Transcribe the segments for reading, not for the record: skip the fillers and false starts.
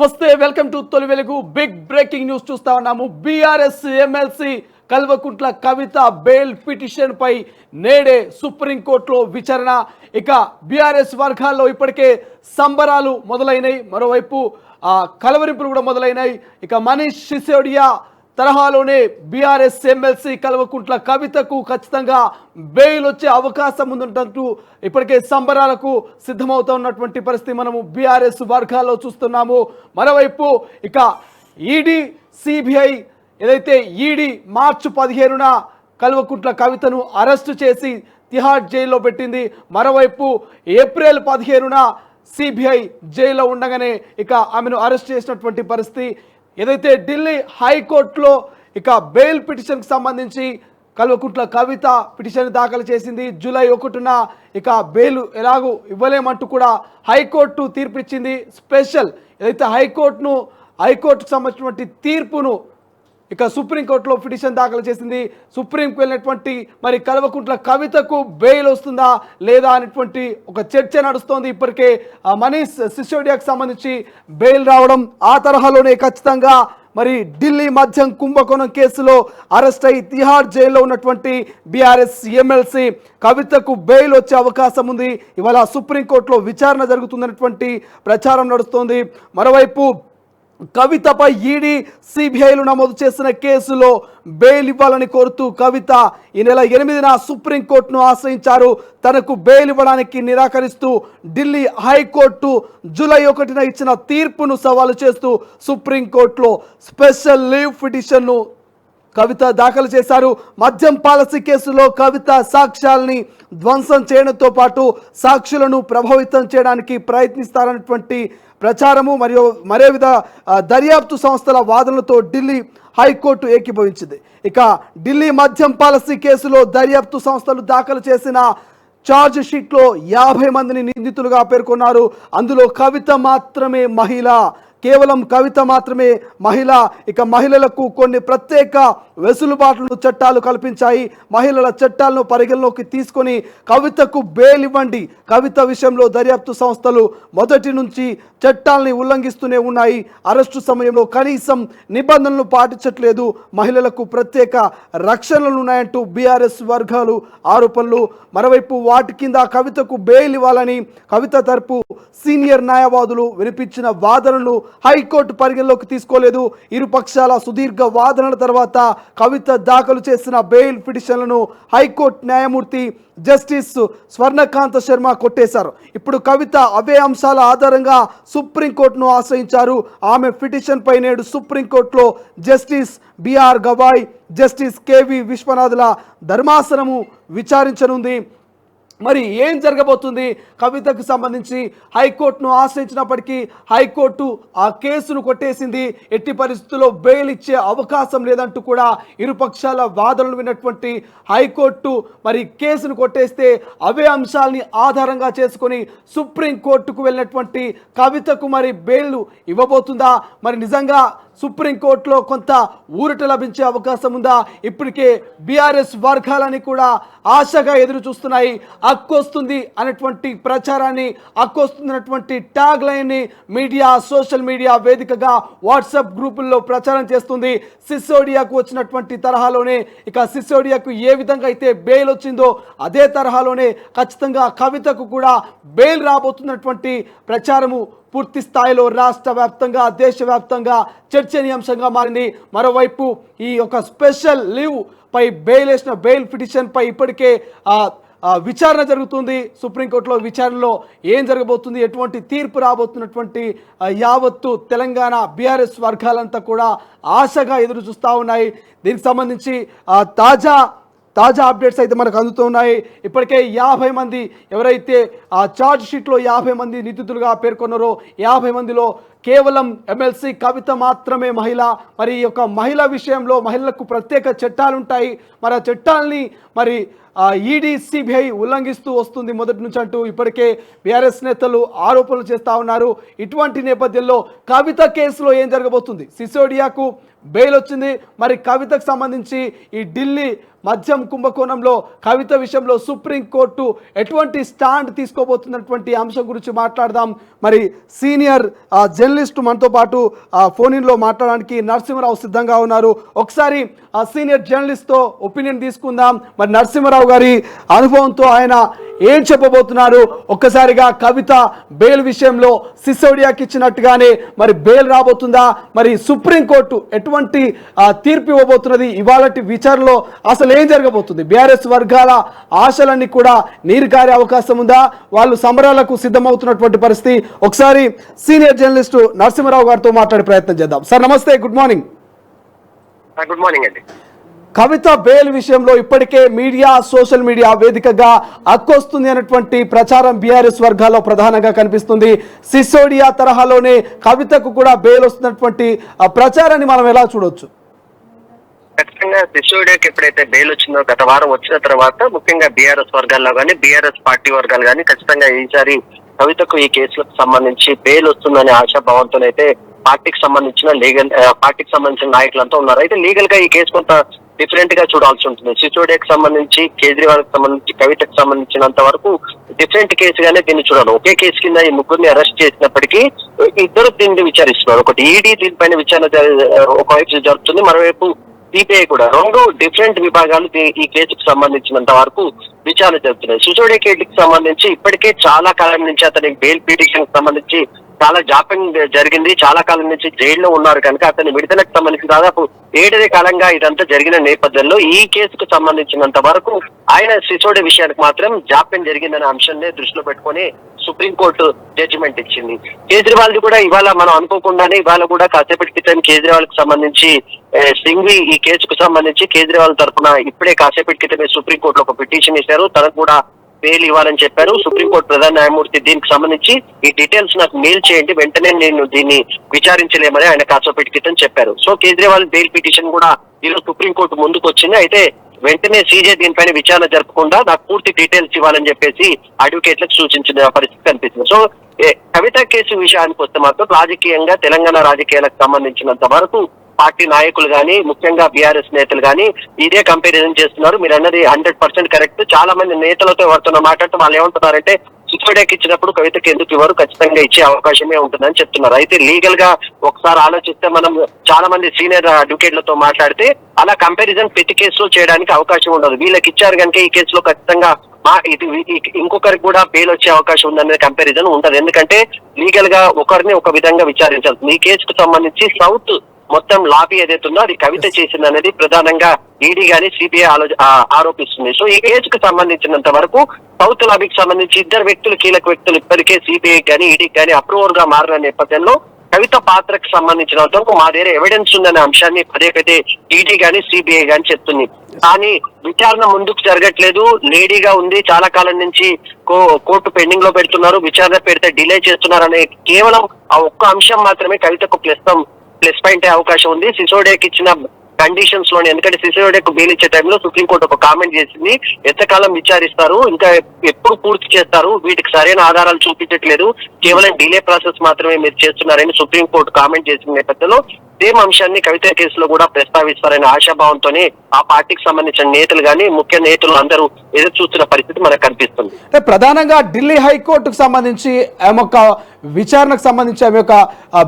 నమస్తే, welcome to తొలి వెలుగు. బిగ్ బ్రేకింగ్ న్యూస్ చూస్తా ఉన్నాము. BRS MLC Kalvakuntla Kavitha bail petition పై నేడే సుప్రీంకోర్టులో విచారణ. ఇక బీఆర్ఎస్ వర్గాల్లో ఇప్పటికే సంబరాలు మొదలైనవి, మరోవైపు కలవరింపులు కూడా మొదలైనాయి. ఇక మనీష్ సిసోడియా తరహాలోనే బీఆర్ఎస్ ఎమ్మెల్సీ కల్వకుంట్ల కవితకు ఖచ్చితంగా బెయిల్ వచ్చే అవకాశం ఉందంటూ ఇప్పటికే సంబరాలకు సిద్ధమవుతున్నటువంటి పరిస్థితి మనము బీఆర్ఎస్ వర్గాల్లో చూస్తున్నాము. మరోవైపు ఇక ఈడీ సిబిఐ ఏదైతే ఈడీ మార్చి 15న కల్వకుంట్ల కవితను అరెస్టు చేసి తిహార్ జైల్లో పెట్టింది. మరోవైపు ఏప్రిల్ 15న సిబిఐ జైల్లో ఉండగానే ఇక ఆమెను అరెస్ట్ చేసినటువంటి పరిస్థితి. ఏదైతే ఢిల్లీ హైకోర్టులో ఇక బెయిల్ పిటిషన్కి సంబంధించి కల్వకుంట్ల కవిత పిటిషన్ దాఖలు చేసింది. జూలై 1న ఇక బెయిల్ ఎలాగూ ఇవ్వలేమంటూ కూడా హైకోర్టు తీర్పు ఇచ్చింది. స్పెషల్ ఏదైతే హైకోర్టుకు సంబంధించినటువంటి తీర్పును ఇక సుప్రీంకోర్టులో పిటిషన్ దాఖలు చేసింది. సుప్రీంకు వెళ్ళినటువంటి మరి కల్వకుంట్ల కవితకు బెయిల్ వస్తుందా లేదా అనేటువంటి ఒక చర్చ నడుస్తోంది. ఇప్పటికే మనీష్ సిసోడియాకు సంబంధించి బెయిల్ రావడం, ఆ తరహాలోనే ఖచ్చితంగా మరి ఢిల్లీ మద్యం కుంభకోణం కేసులో అరెస్ట్ అయి తిహార్ జైల్లో ఉన్నటువంటి బీఆర్ఎస్ ఎమ్మెల్సీ కవితకు బెయిల్ వచ్చే అవకాశం ఉంది. ఇవాళ సుప్రీంకోర్టులో విచారణ జరుగుతుందన్నటువంటి ప్రచారం నడుస్తోంది. మరోవైపు కవితపై ఈడీ సిబిఐలు నమోదు చేసిన కేసులో బెయిల్ ఇవ్వాలని కోరుతూ కవిత ఈ నెల 8న సుప్రీంకోర్టును ఆశ్రయించారు. తనకు బెయిల్ ఇవ్వడానికి నిరాకరిస్తూ ఢిల్లీ హైకోర్టు జూలై 1న ఇచ్చిన తీర్పును సవాలు చేస్తూ సుప్రీంకోర్టులో స్పెషల్ లీవ్ పిటిషన్ను కవిత దాఖలు చేశారు. మద్యం పాలసీ కేసులో కవిత సాక్ష్యాలని ధ్వంసం చేయడంతో పాటు సాక్షులను ప్రభావితం చేయడానికి ప్రయత్నిస్తారన్నటువంటి ప్రచారము మరియు మరేవిధ దర్యాప్తు సంస్థల వాదనలతో ఢిల్లీ హైకోర్టు ఏకీభవించింది. ఇక ఢిల్లీ మద్యం పాలసీ కేసులో దర్యాప్తు సంస్థలు దాఖలు చేసిన ఛార్జ్ షీట్లో 50 మందిని నిందితులుగా పేర్కొన్నారు. అందులో కవిత మాత్రమే మహిళ, కేవలం కవిత మాత్రమే మహిళ. ఇక మహిళలకు కొన్ని ప్రత్యేక వెసులుబాట్లను చట్టాలు కల్పించాయి. మహిళల చట్టాలను పరిగణలోకి తీసుకొని కవితకు బెయిల్ ఇవ్వండి. కవిత విషయంలో దర్యాప్తు సంస్థలు మొదటి నుంచి చట్టాలని ఉల్లంఘిస్తూనే ఉన్నాయి. అరెస్టు సమయంలో కనీసం నిబంధనలు పాటించట్లేదు. మహిళలకు ప్రత్యేక రక్షణలు ఉన్నాయంటూ బీఆర్ఎస్ వర్గాలు ఆరోపణలు. మరోవైపు వాటి కింద కవితకు బెయిల్ ఇవ్వాలని కవిత తరపు సీనియర్ న్యాయవాదులు వినిపించిన వాదనలు హైకోర్టు పరిగణలోకి తీసుకోలేదు. ఇరు పక్షాల సుదీర్ఘ వాదనల తర్వాత కవిత దాఖలు చేసిన బెయిల్ పిటిషన్లను హైకోర్టు న్యాయమూర్తి జస్టిస్ స్వర్ణకాంత శర్మ కొట్టేశారు. ఇప్పుడు కవిత అవే అంశాల ఆధారంగా సుప్రీంకోర్టును ఆశ్రయించారు. ఆమె పిటిషన్ పై నేడు సుప్రీంకోర్టులో justice B R, justice K విశ్వనాథుల ధర్మాసనము విచారించనుంది. మరి ఏం జరగబోతుంది? కవితకు సంబంధించి హైకోర్టును ఆశ్రయించినప్పటికీ హైకోర్టు ఆ కేసును కొట్టేసింది. ఎట్టి పరిస్థితుల్లో బెయిల్ ఇచ్చే అవకాశం లేదంటూ కూడా ఇరుపక్షాల వాదనలు విన్నటువంటి హైకోర్టు మరి కేసును కొట్టేస్తే అవే అంశాలని ఆధారంగా చేసుకొని సుప్రీంకోర్టుకు వెళ్ళినటువంటి కవితకు మరి బెయిల్ ఇవ్వబోతుందా? మరి నిజంగా సుప్రీంకోర్టులో కొంత ఊరట లభించే అవకాశం ఉందా? ఇప్పటికే బీఆర్ఎస్ వర్గాలని కూడా ఆశగా ఎదురు చూస్తున్నాయి. హక్కొస్తుంది అనేటువంటి ప్రచారాన్ని, హక్కొస్తున్నటువంటి ట్యాగ్ లైన్ని మీడియా, సోషల్ మీడియా వేదికగా వాట్సాప్ గ్రూపుల్లో ప్రచారం చేస్తుంది. సిసోడియాకు వచ్చినటువంటి తరహాలోనే ఇక సిసోడియాకు ఏ విధంగా అయితే బెయిల్ వచ్చిందో అదే తరహాలోనే ఖచ్చితంగా కవితకు కూడా బెయిల్ రాబోతున్నటువంటి ప్రచారము పూర్తి స్థాయిలో రాష్ట్ర వ్యాప్తంగా, దేశవ్యాప్తంగా చర్చనీయాంశంగా మారింది. మరోవైపు ఈ యొక్క స్పెషల్ లీవ్ పై బెయిల్ వేసిన బెయిల్ పిటిషన్ పై ఇప్పటికే విచారణ జరుగుతుంది. సుప్రీంకోర్టులో విచారణలో ఏం జరగబోతుంది, ఎటువంటి తీర్పు రాబోతున్నటువంటి యావత్తు తెలంగాణ బీఆర్ఎస్ వర్గాలంతా కూడా ఆశగా ఎదురు చూస్తూ ఉన్నాయి. దీనికి సంబంధించి తాజా అప్డేట్స్ అయితే మనకు అందుతున్నాయి. ఇప్పటికే 50 మంది ఎవరైతే ఆ ఛార్జ్ షీట్లో 50 మంది నిందితులుగా పేర్కొన్నారో 50 మందిలో కేవలం ఎమ్మెల్సీ కవిత మాత్రమే మహిళ. మరి ఈ యొక్క మహిళ విషయంలో మహిళలకు ప్రత్యేక చట్టాలు ఉంటాయి. మరి ఆ చట్టాలని మరి ఈడీ సిబిఐ ఉల్లంఘిస్తూ వస్తుంది మొదటి నుంచి అంటూ ఇప్పటికే బీఆర్ఎస్ నేతలు ఆరోపణలు చేస్తూ ఉన్నారు. ఇటువంటి నేపథ్యంలో కవిత కేసులో ఏం జరగబోతుంది? సిసోడియాకు బెయిల్ వచ్చింది. మరి కవితకు సంబంధించి ఈ ఢిల్లీ మద్యం కుంభకోణంలో కవిత విషయంలో సుప్రీంకోర్టు ఎటువంటి స్టాండ్ తీసుకోబోతున్నటువంటి అంశం గురించి మాట్లాడదాం. మరి సీనియర్ జర్నలిస్ట్ మనతో పాటు ఫోన్ ఇన్లో మాట్లాడడానికి నరసింహరావు సిద్ధంగా ఉన్నారు. ఒకసారి ఆ సీనియర్ జర్నలిస్ట్తో ఒపీనియన్ తీసుకుందాం. మరి నరసింహరావు గారి అనుభవంతో ఆయన ఏం చెప్పబోతున్నారు? ఒక్కసారిగా కవిత బెయిల్ విషయంలో సిసోడియాకి ఇచ్చినట్టుగానే మరి బెయిల్ రాబోతుందా? మరి సుప్రీంకోర్టు ఎటువంటి తీర్పు ఇవ్వబోతున్నది? ఇవాళటి విచారణలో అసలు ఏం జరగబోతుంది? బీఆర్ఎస్ వర్గాల ఆశలన్నీ కూడా నీరు కారే అవకాశం ఉందా? వాళ్ళు సంబరాలకు సిద్ధమవుతున్నటువంటి పరిస్థితి. ఒకసారి సీనియర్ జర్నలిస్ట్ నరసింహరావు గారితో మాట్లాడే ప్రయత్నం చేద్దాం. సార్ నమస్తే, గుడ్ మార్నింగ్. గుడ్ మార్నింగ్ అండి. కవిత బెయిల్ విషయంలో ఇప్పటికే మీడియా, సోషల్ మీడియా వేదికగా అక్కొస్తుంది అన్నటువంటి ప్రచారం బీఆర్ఎస్ వర్గాల్లో ప్రధానంగా కనిపిస్తుంది. సిసోడియా తరహాలోనే కవితకు కూడా బెయిల్ వస్తున్నటువంటి ప్రచారాన్ని మనం ఎలా చూడొచ్చు? ఖచ్చితంగా సిసోడియాకి ఎప్పుడైతే బెయిల్ వచ్చిందో గత వారం వచ్చిన తర్వాత ముఖ్యంగా బీఆర్ఎస్ వర్గాల్లో కానీ బీఆర్ఎస్ పార్టీ వర్గాలు కానీ ఖచ్చితంగా ఈసారి కవితకు ఈ కేసులకు సంబంధించి బెయిల్ వస్తుందనే ఆశాభావంతోనైతే పార్టీకి సంబంధించిన నాయకులంతా ఉన్నారు. అయితే లీగల్ గా ఈ కేసు కొంత డిఫరెంట్ గా చూడాల్సి ఉంటుంది. సిసోడియాకి సంబంధించి, కేజ్రీవాల్ కి సంబంధించి, కవితకు సంబంధించినంత వరకు డిఫరెంట్ కేసుగానే దీన్ని చూడాలి. ఒకే కేసు కింద ఈ ముగ్గురిని అరెస్ట్ చేసినప్పటికీ ఇద్దరు దీన్ని విచారిస్తున్నారు. ఒకటి ఈడీ దీనిపైన విచారణ ఒకవైపు జరుగుతుంది, మరోవైపు సిబిఐ కూడా. రెండు డిఫరెంట్ విభాగాలు ఈ కేసుకు సంబంధించినంత వరకు విచారణ జరుగుతున్నాయి. సిసోడియా కేసుకి సంబంధించి ఇప్పటికే చాలా కాలం నుంచి అతని బెయిల్ పిటిషన్ కి సంబంధించి చాలా జాప్యం జరిగింది. చాలా కాలం నుంచి జైల్లో ఉన్నారు కనుక అతని విడుదలకు సంబంధించి దాదాపు 7 కాలంగా ఇదంతా జరిగిన నేపథ్యంలో ఈ కేసుకు సంబంధించినంత వరకు ఆయన సిసోడియా విషయానికి మాత్రం జాప్యం జరిగిందనే అంశాన్ని దృష్టిలో పెట్టుకుని సుప్రీంకోర్టు జడ్జిమెంట్ ఇచ్చింది. కేజ్రీవాల్ కూడా ఇవాళ మనం అనుకోకుండానే ఇవాళ కూడా కాసేపటి క్రితం కేజ్రీవాల్ కి సంబంధించి సింఘ్వి ఈ కేసుకు సంబంధించి కేజ్రీవాల్ తరఫున ఇప్పుడే కాసేపటి క్రితమే సుప్రీంకోర్టులో ఒక పిటిషన్ ఇచ్చారు. తనకు కూడా బెయిల్ ఇవ్వాలని చెప్పారు. సుప్రీంకోర్టు ప్రధాన న్యాయమూర్తి దీనికి సంబంధించి ఈ డీటెయిల్స్ నాకు మెయిల్ చేయండి, వెంటనే నేను దీన్ని విచారించలేమని ఆయన కాసేపటి క్రితం చెప్పారు. సో కేజ్రీవాల్ బెయిల్ పిటిషన్ కూడా ఈరోజు సుప్రీంకోర్టు ముందుకు వచ్చింది. అయితే వెంటనే సీజే దీనిపైన విచారణ జరపకుండా నాకు పూర్తి డీటెయిల్స్ ఇవ్వాలని చెప్పేసి అడ్వకేట్లకు సూచించిన పరిస్థితి కనిపిస్తుంది. సో కవిత కేసు విషయానికి వస్తే మాత్రం రాజకీయంగా తెలంగాణ రాజకీయాలకు సంబంధించినంత వరకు పార్టీ నాయకులు గానీ, ముఖ్యంగా బీఆర్ఎస్ నేతలు గానీ ఇదే కంపారిజన్ చేస్తున్నారు. మీరు అన్నది 100% కరెక్ట్. చాలా మంది నేతలతో ఎవరితో మాట్లాడుతూ వాళ్ళు ఏమంటున్నారంటే సిసోడియాకి ఇచ్చినప్పుడు కవితకి ఎందుకు ఇవ్వరు, ఖచ్చితంగా ఇచ్చే అవకాశమే ఉంటుందని చెప్తున్నారు. అయితే లీగల్ గా ఒకసారి ఆలోచిస్తే మనం చాలా మంది సీనియర్ అడ్వకేట్లతో మాట్లాడితే అలా కంపారిజన్ ప్రతి కేసులో చేయడానికి అవకాశం ఉండదు. వీళ్ళకి ఇచ్చారు కనుక ఈ కేసులో ఖచ్చితంగా ఇది ఇంకొకరికి కూడా బెయిల్ వచ్చే అవకాశం ఉందనే కంపారిజన్ ఉండదు. ఎందుకంటే లీగల్ గా ఒకరిని ఒక విధంగా విచారించాల్సింది. ఈ కేసుకు సంబంధించి సౌత్ మొత్తం లాబీ ఏదైతుందో అది కవిత చేసింది అనేది ప్రధానంగా ఈడీ గానీ సిబిఐ ఆరోపిస్తుంది. సో ఈ కేసుకు సంబంధించినంత వరకు సౌత్ లాబీకి సంబంధించి ఇద్దరు వ్యక్తులు, కీలక వ్యక్తులు ఇప్పటికే సిబిఐ గానీ ఈడీకి గానీ అప్రూవర్ గా మారిన నేపథ్యంలో కవిత పాత్రకు సంబంధించినంత వరకు మా దగ్గర ఎవిడెన్స్ ఉందనే అంశాన్ని పదే ఈడీ గానీ సిబిఐ గానీ చెప్తుంది. కానీ విచారణ ముందుకు జరగట్లేదు, లేడీగా ఉంది. చాలా కాలం నుంచి కోర్టు పెండింగ్ లో పెడుతున్నారు, విచారణ పెడితే డిలే చేస్తున్నారు అనే కేవలం ఆ ఒక్క అంశం మాత్రమే కవితకు ప్లస్ పాయింట్ అయ్యే అవకాశం ఉంది. సిసోడియాకి ఇచ్చిన కండిషన్స్ లోనే, ఎందుకంటే సిసోడియాకు బెయిల్ ఇచ్చే టైంలో సుప్రీంకోర్టు ఒక కామెంట్ చేసింది, ఎంతకాలం విచారిస్తారు, ఇంకా ఎప్పుడు పూర్తి చేస్తారు, వీటికి సరైన ఆధారాలు చూపించట్లేదు, కేవలం డిలే ప్రాసెస్ మాత్రమే మీరు చేస్తున్నారని సుప్రీంకోర్టు కామెంట్ చేసిన నేపథ్యంలో సేమ్ అంశాన్ని కవిత కేసులో కూడా ప్రస్తావిస్తారనే ఆశాభావంతోనే ఆ పార్టీకి సంబంధించిన నేతలు గానీ, ముఖ్య నేతలు అందరూ ఎదురు చూస్తున్న పరిస్థితి మనకు కనిపిస్తుంది. ప్రధానంగా ఢిల్లీ హైకోర్టుకు సంబంధించి ఆమె యొక్క విచారణకు సంబంధించి ఆమె యొక్క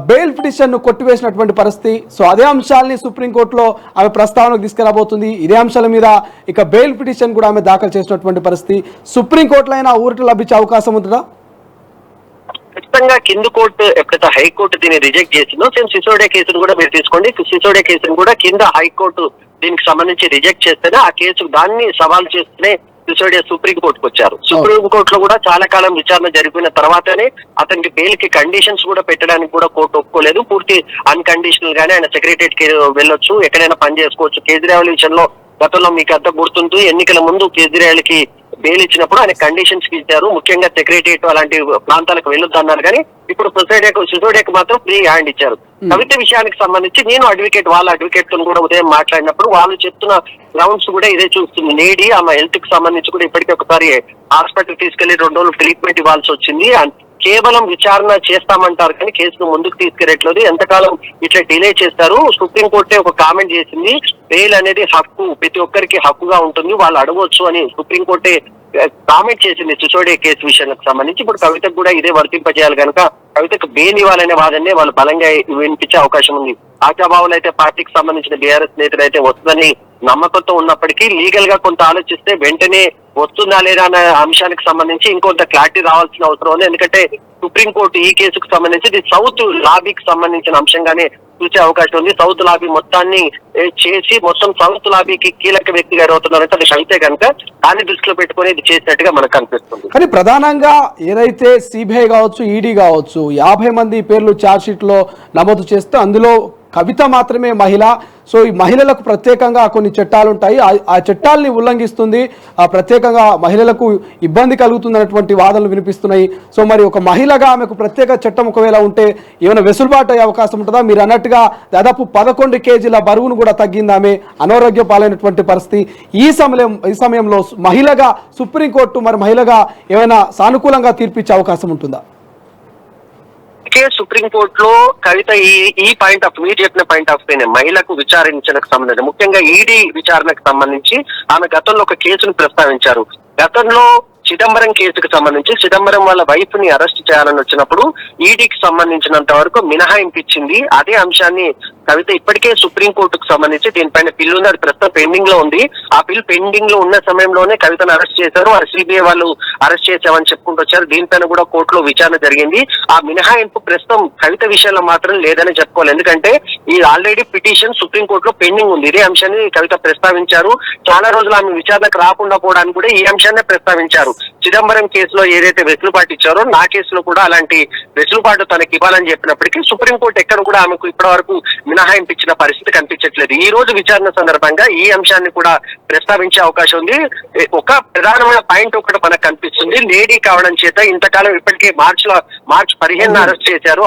బెయిల్ పిటిషన్ ను కొట్టివేసినటువంటి పరిస్థితి. సో అదే అంశాలని సుప్రీంకోర్టులో ఆమె ప్రస్తావనకు తీసుకురాబోతుంది. ఇదే అంశాల మీద ఇక బెయిల్ పిటిషన్ కూడా ఆమె దాఖలు చేసినటువంటి పరిస్థితి. సుప్రీంకోర్టులో అయినా ఊరట లభించే అవకాశం ఉంటుందా? ఖచ్చితంగా కింద కోర్టు ఎప్పుడైతే హైకోర్టు దీన్ని రిజెక్ట్ చేసిందో సేమ్ సిసోడియా కేసును కూడా మీరు తీసుకోండి. సిసోడియా కేసును కూడా కింద హైకోర్టు దీనికి సంబంధించి రిజెక్ట్ చేస్తేనే ఆ కేసు దాన్ని సవాల్ చేస్తేనే సిసోడియా సుప్రీంకోర్టుకు వచ్చారు. సుప్రీంకోర్టులో కూడా చాలా కాలం విచారణ జరిపిన తర్వాతనే అతనికి బెయిల్ కి కండిషన్స్ కూడా పెట్టడానికి కూడా కోర్టు ఒప్పుకోలేదు. పూర్తి అన్కండిషనల్ గానే ఆయన సెక్రటరియట్ కి వెళ్ళొచ్చు, ఎక్కడైనా పని చేసుకోవచ్చు. కేజ్రీవాల్ విషయంలో గతంలో మీకు అంతా గుర్తుంది, ఎన్నికల ముందు కేజ్రీవాల్ కి బెయిల్ ఇచ్చినప్పుడు ఆయన కండిషన్స్ ఇచ్చారు. ముఖ్యంగా సెక్రటరియట్ అలాంటి ప్రాంతాలకు వెళ్ళొద్దు అన్నారు. కానీ ఇప్పుడు సిసోడియాకు మాత్రం ఫ్రీ హ్యాండ్ ఇచ్చారు. కవిత విషయానికి సంబంధించి నేను వాళ్ళ అడ్వకేట్ తో కూడా ఉదయం మాట్లాడినప్పుడు వాళ్ళు చెప్తున్న గ్రౌండ్స్ కూడా ఇదే చూస్తుంది. నేడి ఆమె హెల్త్ కి సంబంధించి కూడా ఇప్పటికే ఒకసారి హాస్పిటల్ తీసుకెళ్లి 2 రోజులు ట్రీట్మెంట్ ఇవ్వాల్సి వచ్చింది. కేవలం విచారణ చేస్తామంటారు కానీ కేసును ముందుకు తీసుకెళ్లట్లేదు. ఎంతకాలం ఇట్లా డిలే చేస్తారు. సుప్రీంకోర్టే ఒక కామెంట్ చేసింది, బెయిల్ అనేది హక్కు, ప్రతి ఒక్కరికి హక్కుగా ఉంటుంది, వాళ్ళు అడగవచ్చు అని సుప్రీంకోర్టే కామెంట్ చేసింది సిసోడియా కేసు విషయానికి సంబంధించి. ఇప్పుడు కవితకు కూడా ఇదే వర్తింపజేయాలి కనుక కవితకు బెయిల్ ఇవ్వాలనే వాదనే వాళ్ళు బలంగా వినిపించే అవకాశం ఉంది. ఆశాభావులు అయితే పార్టీకి సంబంధించిన బీఆర్ఎస్ నేతలు అయితే వస్తుందని నమ్మకంతో ఉన్నప్పటికీ లీగల్ గా కొంత ఆలోచిస్తే వెంటనే వస్తుందా లేదా అనే అంశానికి సంబంధించి ఇంకొంత క్లారిటీ రావాల్సిన అవసరం ఉంది. ఎందుకంటే సుప్రీంకోర్టు ఈ కేసుకు సంబంధించి ఇది సౌత్ లాబీకి సంబంధించిన అంశంగానే చూసే అవకాశం ఉంది. సౌత్ లాబీ మొత్తాన్ని చేసి మొత్తం సౌత్ లాబీకి కీలక వ్యక్తిగా అవుతున్నారంటే అది అయితే కనుక దాన్ని దృష్టిలో పెట్టుకుని ఇది చేసినట్టుగా మనకు కనిపిస్తుంది. కానీ ప్రధానంగా ఏదైతే సిబిఐ కావచ్చు, ఈడీ కావచ్చు 50 మంది పేర్లు ఛార్జ్ షీట్ లో నమోదు చేస్తే అందులో కవిత మాత్రమే మహిళ. సో ఈ మహిళలకు ప్రత్యేకంగా కొన్ని చట్టాలు ఉంటాయి, ఆ చట్టాలని ఉల్లంఘిస్తుంది, ప్రత్యేకంగా మహిళలకు ఇబ్బంది కలుగుతుందన్నటువంటి వాదనలు వినిపిస్తున్నాయి. సో మరి ఒక మహిళగా ఆమెకు ప్రత్యేక చట్టం ఒకవేళ ఉంటే ఏమైనా వెసులుబాటు అయ్యే అవకాశం ఉంటుందా? మీరు అన్నట్టుగా దాదాపు 11 కేజీల బరువును కూడా తగ్గింది ఆమె, అనారోగ్య పాలైనటువంటి పరిస్థితి. ఈ సమయంలో మహిళగా సుప్రీంకోర్టు మరి మహిళగా ఏమైనా సానుకూలంగా తీర్పిచ్చే అవకాశం ఉంటుందా? సుప్రీంకోర్టులో కవిత ఈ పాయింట్ ఆఫ్ మీరు చెప్పిన పాయింట్ ఆఫ్ వ్యూ మహిళకు విచారించడానికి సంబంధించి ముఖ్యంగా ఈడీ విచారణకు సంబంధించి ఆమె గతంలో ఒక కేసును ప్రస్తావించారు. గతంలో చిదంబరం కేసుకు సంబంధించి చిదంబరం వాళ్ళ వైఫ్ ని అరెస్ట్ చేయాలని వచ్చినప్పుడు ఈడీకి సంబంధించినంత వరకు మినహాయింపు ఇచ్చింది. అదే అంశాన్ని కవిత ఇప్పటికే సుప్రీంకోర్టుకు సంబంధించి దీనిపైన బిల్లు ఉంది, అది ప్రస్తుతం పెండింగ్ లో ఉంది. ఆ బిల్ పెండింగ్ లో ఉన్న సమయంలోనే కవితను అరెస్ట్ చేశారు. ఆ సిబిఐ వాళ్ళు అరెస్ట్ చేశామని చెప్పుకుంటూ వచ్చారు. దీనిపైన కూడా కోర్టులో విచారణ జరిగింది. ఆ మినహాయింపు ప్రస్తుతం కవిత విషయంలో మాత్రం లేదని చెప్పుకోవాలి. ఎందుకంటే ఈ ఆల్రెడీ పిటిషన్ సుప్రీంకోర్టులో పెండింగ్ ఉంది. ఇదే అంశాన్ని కవిత ప్రస్తావించారు. చాలా రోజులు ఆమె విచారణకు రాకుండా పోవడానికి కూడా ఈ అంశాన్ని ప్రస్తావించారు. చిదంబరం కేసులో ఏదైతే వెసులుబాటు ఇచ్చారో నా కేసులో కూడా అలాంటి వెసులుబాటు తనకి ఇవ్వాలని చెప్పినప్పటికీ సుప్రీంకోర్టు ఎక్కడ కూడా ఆమెకు ఇప్పటి వరకు మినహాయింపు ఇచ్చిన పరిస్థితి కనిపించట్లేదు. ఈ రోజు విచారణ సందర్భంగా ఈ అంశాన్ని కూడా ప్రస్తావించే అవకాశం ఉంది. ఒక ప్రధానమైన పాయింట్ ఒకటి మనకు కనిపిస్తుంది. లేడీ కావడం చేత ఇంతకాలం ఇప్పటికే మార్చి 15 అరెస్ట్ చేశారు.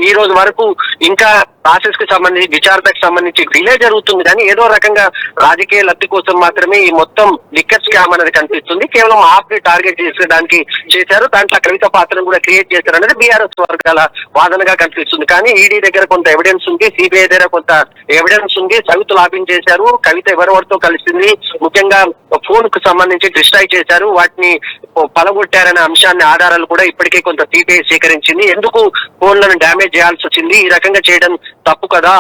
ఈ రోజు వరకు ఇంకా ప్రాసెస్ కి సంబంధించి విచారణకు సంబంధించి డిలే జరుగుతుంది. కానీ ఏదో రకంగా రాజకీయ లబ్ధి కోసం మాత్రమే ఈ మొత్తం లిక్కర్ స్కామ్ అనేది కనిపిస్తుంది. కేవలం ఆప్ ని టార్గెట్ చేసేయడానికి చేశారు. దాంట్లో కవిత పాత్రను కూడా క్రియేట్ చేశారు అనేది బీఆర్ఎస్ వర్గాల వాదనగా కనిపిస్తుంది. కానీ ఈడీ దగ్గర కొంత ఎవిడెన్స్ ఉంది, సిబిఐ దగ్గర కొంత ఎవిడెన్స్ ఉంది. సౌత్ లాబింగ్ చేశారు. కవిత ఎవరెవరితో కలిసింది, ముఖ్యంగా ఫోన్ కు సంబంధించి డిస్ట్రాయ్ చేశారు, వాటిని పలగొట్టారనే అంశాన్ని ఆధారాలు కూడా ఇప్పటికే కొంత సిబిఐ సేకరించింది. ఎందుకు ఫోన్లను డ్యామేజ్ చేయాల్సి వచ్చింది, ఈ రకంగా చేయడం తప్పు కదా,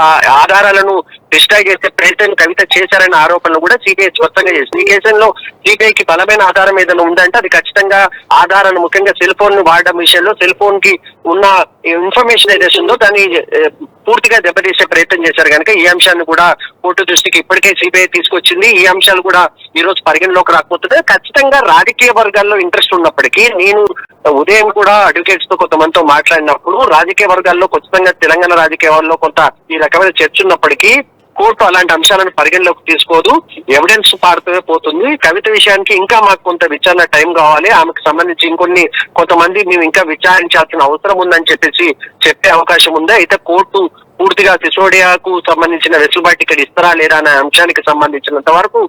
ఆధారాలను డిస్ట్రాయ్ చేసే ప్రయత్నం కవిత చేశారనే ఆరోపణలు కూడా సిబిఐ స్పష్టంగా చేసింది. ఈ కేసులో సిబిఐకి బలమైన ఆధారం ఏదైనా ఉందంటే అది ఖచ్చితంగా ఆధారాలు, ముఖ్యంగా సెల్ ఫోన్ ను వాడడం విషయంలో సెల్ ఫోన్ కి ఉన్న ఇన్ఫర్మేషన్ ఏదైతే ఉందో దాన్ని పూర్తిగా దెబ్బతీసే ప్రయత్నం చేశారు. కనుక ఈ అంశాన్ని కూడా కోర్టు దృష్టికి ఇప్పటికే సిబిఐ తీసుకొచ్చింది. ఈ అంశాలు కూడా ఈ రోజు పరిగణలోకి రాకపోతుంది. ఖచ్చితంగా రాజకీయ వర్గాల్లో ఇంట్రెస్ట్ ఉన్నప్పటికీ నేను ఉదయం కూడా అడ్వకేట్స్ తో కొంతమందితో మాట్లాడినప్పుడు రాజకీయ వర్గాల్లో ఖచ్చితంగా తెలంగాణ రాజకీయాల్లో కొంత ఈ రకమైన చర్చ ఉన్నప్పటికీ కోర్టు అలాంటి అంశాలను పరిగణలోకి తీసుకోదు, ఎవిడెన్స్ పాడుతూనే పోతుంది. కవిత విషయానికి ఇంకా మాకు కొంత విచారణ టైం కావాలి, ఆమెకు సంబంధించి కొంతమంది మేము ఇంకా విచారించాల్సిన అవసరం ఉందని చెప్పే అవకాశం ఉంది. అయితే కోర్టు పూర్తిగా సిసోడియాకు సంబంధించిన వెసులుబాటు ఇక్కడ ఇస్తారా లేదా అనే అంశానికి సంబంధించినంత వరకు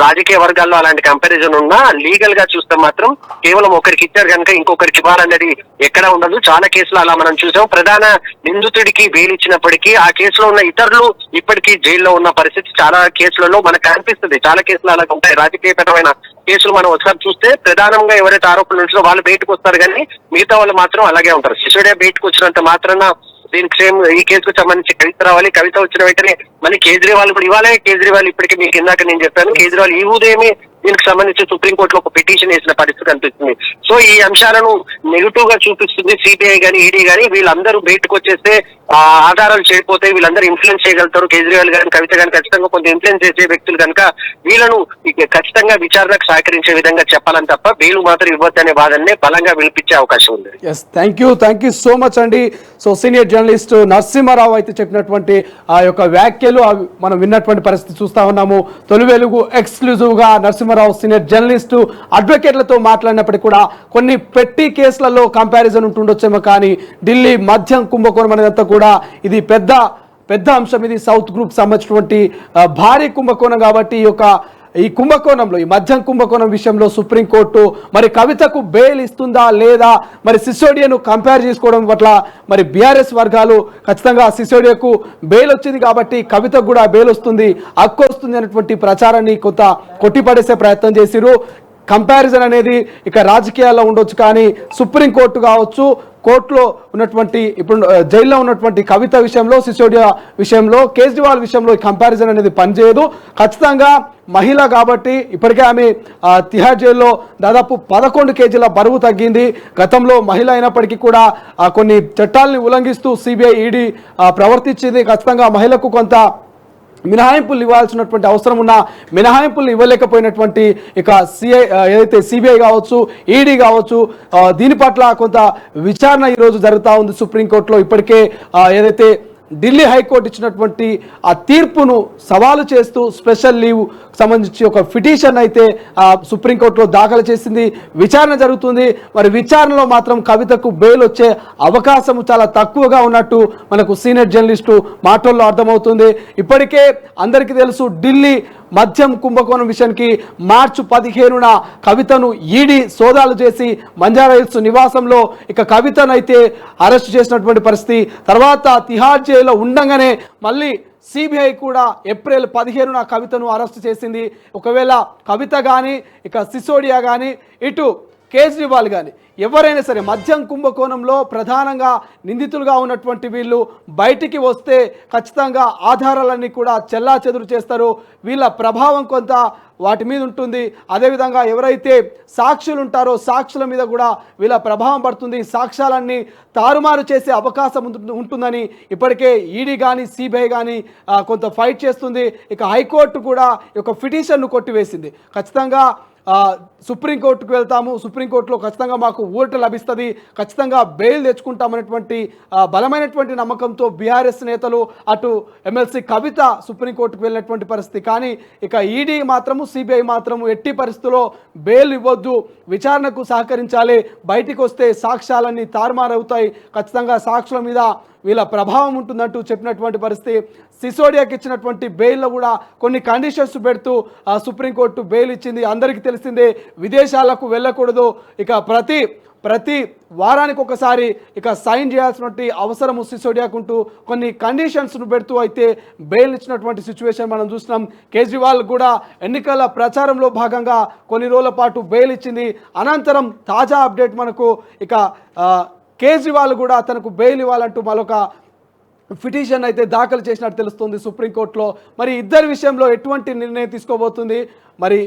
రాజకీయ వర్గాల్లో అలాంటి కంపారిజన్ ఉన్నా లీగల్ గా చూస్తే మాత్రం కేవలం ఒకరికి ఇచ్చారు కనుక ఇంకొకరికి ఇవ్వాలనేది ఎక్కడ ఉండదు. చాలా కేసులు అలా మనం చూసాం. ప్రధాన నిందితుడికి బెయిల్ ఇచ్చినప్పటికీ ఆ కేసులో ఉన్న ఇతరులు ఇప్పటికీ జైల్లో ఉన్న పరిస్థితి చాలా కేసులలో మనకు కనిపిస్తుంది. చాలా కేసులు అలా ఉంటాయి. రాజకీయపరమైన కేసులు మనం ఒకసారి చూస్తే ప్రధానంగా ఎవరైతే ఆరోపణలు ఉంటుందో వాళ్ళు బయటకు వస్తారు, కానీ మిగతా వాళ్ళు మాత్రం అలాగే ఉంటారు. సిసోడియా బయటకు వచ్చినంత మాత్రాన దీనికి సేమ్ ఈ కేసుకు సంబంధించి కవిత రావాలి. కవిత వచ్చిన వెంటనే మళ్ళీ కేజ్రీవాల్ కూడా ఇవ్వాలి. కేజ్రీవాల్ ఇప్పటికీ మీకు ఇందాక నేను చెప్పాను, కేజ్రీవాల్ ఈ ఉదయమే దీనికి సంబంధించి సుప్రీంకోర్టులో ఒక పిటిషన్ వేసిన పరిస్థితి కనిపిస్తుంది. సో ఈ అంశాలను నెగిటివ్ గా చూపిస్తుంది సిబిఐ గానీ ఈడీ గానీ. వీళ్ళందరూ బయటకు వచ్చేస్తే ఆధారాలు చేయకపోతే వీళ్ళందరూ ఇన్ఫ్లుయెన్స్ చేయగలుగుతారు. కేజ్రీవాల్ గాని కవిత గాని ఖచ్చితంగా కొంత ఇన్ఫ్లుయెన్స్ చేసే వ్యక్తులు కనుక వీళ్ళను ఖచ్చితంగా విచారణకు సహకరించే విధంగా చెప్పాలని తప్ప బెయిల్ మాత్రం ఇవ్వద్దనే వాదననే బలంగా వినిపించే అవకాశం ఉంది. థ్యాంక్ యూ సో మచ్ అండి. సో సీనియర్ జర్నలిస్ట్ నరసింహారావు అయితే చెప్పినటువంటి ఆ యొక్క వ్యాఖ్యలు మనం విన్నటువంటి పరిస్థితి చూస్తా ఉన్నాము. తొలి వెలుగు ఎక్స్క్లూజివ్ గా నరసింహ నరసింహారావు సీనియర్ జర్నలిస్టు అడ్వకేట్లతో మాట్లాడినప్పటికీ కూడా కొన్ని పెట్టి కేసులలో కంపారిజన్ ఉంటుండొచ్చేమో, కానీ ఢిల్లీ మద్యం కుంభకోణం అనేదంతా కూడా ఇది పెద్ద అంశం. ఇది సౌత్ గ్రూప్ సంబంధించినటువంటి భారీ కుంభకోణం. కాబట్టి ఈ కుంభకోణంలో, ఈ మద్యం కుంభకోణం విషయంలో సుప్రీంకోర్టు మరి కవితకు బెయిల్ ఇస్తుందా లేదా, మరి సిసోడియాను కంపేర్ చేసుకోవడం పట్ల మరి బీఆర్ఎస్ వర్గాలు ఖచ్చితంగా సిసోడియాకు బెయిల్ వచ్చింది కాబట్టి కవితకు కూడా బెయిల్ వస్తుంది, హక్కు వస్తుంది అనేటువంటి ప్రచారాన్ని కొంత కొట్టిపడేసే ప్రయత్నం చేసిరు. కంపారిజన్ అనేది ఇక రాజకీయాల్లో ఉండొచ్చు, కానీ సుప్రీంకోర్టు కావచ్చు, కోర్టులో ఉన్నటువంటి ఇప్పుడు జైల్లో ఉన్నటువంటి కవిత విషయంలో, సిసోడియా విషయంలో, కేజ్రీవాల్ విషయంలో ఈ కంపారిజన్ అనేది పనిచేయదు. ఖచ్చితంగా మహిళ కాబట్టి ఇప్పటికే ఆమె తిహార్ జైల్లో దాదాపు 11 కేజీల బరువు తగ్గింది. గతంలో మహిళ అయినప్పటికీ కూడా కొన్ని చట్టాలని ఉల్లంఘిస్తూ సిబిఐ ఈడీ ప్రవర్తించింది. ఖచ్చితంగా మహిళకు కొంత మినహాయింపులు ఇవ్వాల్సినటువంటి అవసరం ఉన్న మినహాయింపులు ఇవ్వలేకపోయినటువంటి ఇక ఏదైతే సిబిఐ కావచ్చు, ఈడీ కావచ్చు, దీని పట్ల కొంత విచారణ ఈరోజు జరుగుతూ ఉంది సుప్రీంకోర్టులో. ఇప్పటికే ఏదైతే ఢిల్లీ హైకోర్టు ఇచ్చినటువంటి ఆ తీర్పును సవాలు చేస్తూ స్పెషల్ లీవ్ సంబంధించి ఒక పిటిషన్ అయితే సుప్రీంకోర్టులో దాఖలు చేసింది. విచారణ జరుగుతుంది. మరి విచారణలో మాత్రం కవితకు బెయిల్ వచ్చే అవకాశం చాలా తక్కువగా ఉన్నట్టు మనకు సీనియర్ జర్నలిస్టు మాటల్లో అర్థమవుతుంది. ఇప్పటికే అందరికీ తెలుసు, ఢిల్లీ మద్యం కుంభకోణం విషయానికి మార్చి 15న కవితను ఈడీ సోదాలు చేసి మంజారా హిల్స్ నివాసంలో ఇక కవితను అయితే అరెస్ట్ చేసినటువంటి పరిస్థితి. తర్వాత తిహార్ జైల్లో ఉండగానే మళ్ళీ సిబిఐ కూడా ఏప్రిల్ 15న కవితను అరెస్ట్ చేసింది. ఒకవేళ కవిత కానీ, ఇక సిసోడియా కానీ, ఇటు కేజ్రీవాల్ కానీ ఎవరైనా సరే మద్యం కుంభకోణంలో ప్రధానంగా నిందితులుగా ఉన్నటువంటి వీళ్ళు బయటికి వస్తే ఖచ్చితంగా ఆధారాలన్నీ కూడా చెల్లాచెదురు చేస్తారు. వీళ్ళ ప్రభావం కొంత వాటి మీద ఉంటుంది. అదేవిధంగా ఎవరైతే సాక్షులు ఉంటారో సాక్షుల మీద కూడా వీళ్ళ ప్రభావం పడుతుంది. సాక్ష్యాలన్నీ తారుమారు చేసే అవకాశం ఉంటుందని ఇప్పటికే ఈడీ కానీ సిబిఐ కానీ కొంత ఫైట్ చేస్తుంది. ఇక హైకోర్టు కూడా ఒక పిటిషన్ను కొట్టివేసింది. ఖచ్చితంగా సుప్రీంకోర్టుకు వెళ్తాము, సుప్రీంకోర్టులో ఖచ్చితంగా మాకు ఊరట లభిస్తుంది, ఖచ్చితంగా బెయిల్ తెచ్చుకుంటామనేటువంటి బలమైనటువంటి నమ్మకంతో బీఆర్ఎస్ నేతలు, అటు ఎమ్మెల్సీ కవిత సుప్రీంకోర్టుకు వెళ్ళినటువంటి పరిస్థితి. కానీ ఇక ఈడీ మాత్రము, సిబిఐ మాత్రము ఎట్టి పరిస్థితుల్లో బెయిల్ ఇవ్వద్దు, విచారణకు సహకరించాలి, బయటికి వస్తే సాక్ష్యాలన్నీ తారుమారవుతాయి, ఖచ్చితంగా సాక్షుల మీద వీళ్ళ ప్రభావం ఉంటుందంటూ చెప్పినటువంటి పరిస్థితి. సిసోడియాకి ఇచ్చినటువంటి బెయిల్లో కూడా కొన్ని కండిషన్స్ పెడుతూ సుప్రీంకోర్టు బెయిల్ ఇచ్చింది. అందరికీ తెలిసిందే, విదేశాలకు వెళ్ళకూడదు, ఇక ప్రతి వారానికి ఒకసారి ఇక సైన్ చేయాల్సినటువంటి అవసరము సిసోడియాకుంటూ కొన్ని కండిషన్స్ను పెడుతూ అయితే బెయిల్ ఇచ్చినటువంటి సిచ్యువేషన్ మనం చూస్తున్నాం. కేజ్రీవాల్ కూడా ఎన్నికల ప్రచారంలో భాగంగా కొన్ని రోజుల పాటు బెయిల్ ఇచ్చింది. అనంతరం తాజా అప్డేట్ మనకు ఇక కేజ్రీవాల్ కూడా తనకు బెయిల్ ఇవ్వాలంటూ మరొక పిటిషన్ అయితే దాఖలు చేసినట్టు తెలుస్తుంది సుప్రీంకోర్టులో. మరి ఇద్దరి విషయంలో ఎటువంటి నిర్ణయం తీసుకోబోతుంది, మరి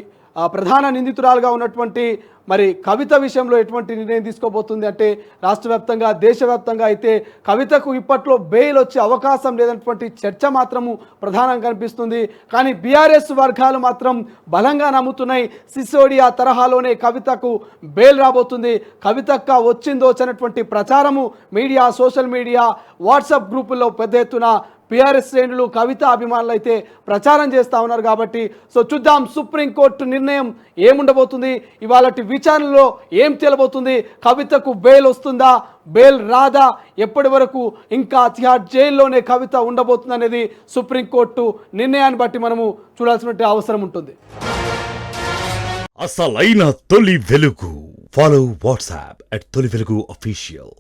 ప్రధాన నిందితురాలుగా ఉన్నటువంటి మరి కవిత విషయంలో ఎటువంటి నిర్ణయం తీసుకోబోతుంది అంటే, రాష్ట్ర వ్యాప్తంగా దేశవ్యాప్తంగా అయితే కవితకు ఇప్పట్లో బెయిల్ వచ్చే అవకాశం లేనటువంటి చర్చ మాత్రము ప్రధానంగా కనిపిస్తుంది. కానీ బీఆర్ఎస్ వర్గాలు మాత్రం బలంగా నమ్ముతున్నాయి, సిసోడియా తరహాలోనే కవితకు బెయిల్ రాబోతుంది, కవితక్క వచ్చిందో వచ్చినటువంటి ప్రచారము మీడియా, సోషల్ మీడియా, వాట్సాప్ గ్రూపుల్లో పెద్ద ఎత్తున బీఆర్ఎస్ శ్రేణులు, కవిత అభిమానులు అయితే ప్రచారం చేస్తూ ఉన్నారు. కాబట్టి చూద్దాం సుప్రీంకోర్టు నిర్ణయం ఏముండబోతుంది, ఇవాళ విచారణలో ఏం తేలబోతుంది, కవితకు బెయిల్ వస్తుందా, బెయిల్ రాదా, ఎప్పటి వరకు ఇంకా తిహార్ జైల్లోనే కవిత ఉండబోతుంది అనేది సుప్రీంకోర్టు నిర్ణయాన్ని బట్టి మనము చూడాల్సిన అవసరం ఉంటుంది. అసలైన తొలి వెలుగు. ఫాలో వాట్సాప్ @తొలి వెలుగు అఫీషియల్.